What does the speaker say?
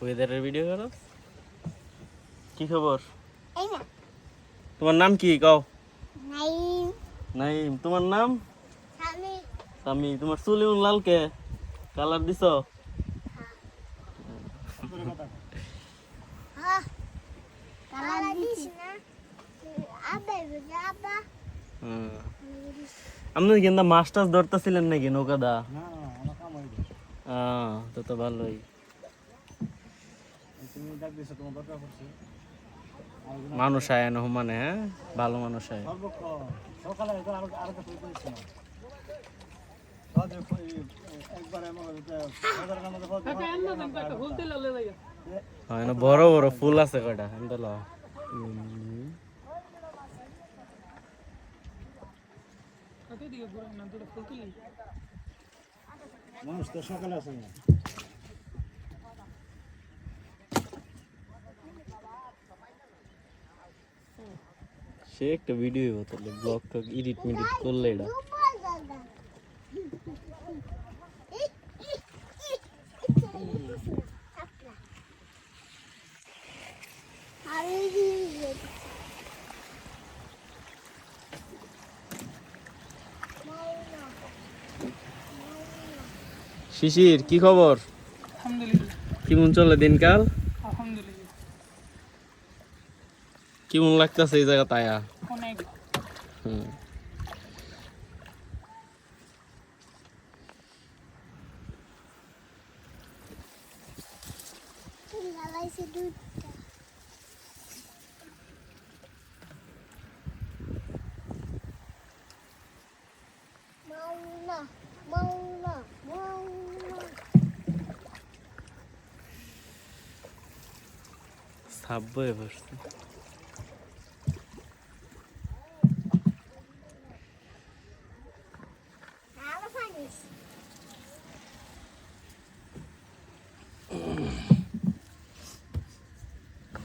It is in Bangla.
ওয়েদারের ভিডিও করো? কি খবর? তোমার নাম কি কও? নাইম। তোমার নাম? সামি। তোমার চুল এমন লাল কে? কালার দিছো? আপনি কিন্তু মাছ টাছ ধরতেছিলেন নাকি নৌকা দা? তো তো ভালোই। মানুষ আয় না মানে, হ্যাঁ ভালো মানুষ আয়। বড় বড় ফুল আছে কয়টা মানুষ তো সকালে আসে না। সে একটা ভিডিও তাহলে ব্লগ টক এডিট মিডিট করলে এটা শিশির কি খবর? আলহামদুলিল্লাহ। কেমন চলে দিনকাল? আলহামদুলিল্লাহ। কেমন লাগতেছে এই জায়গা তায়া? অনেক। সাবওয়ে বসছে।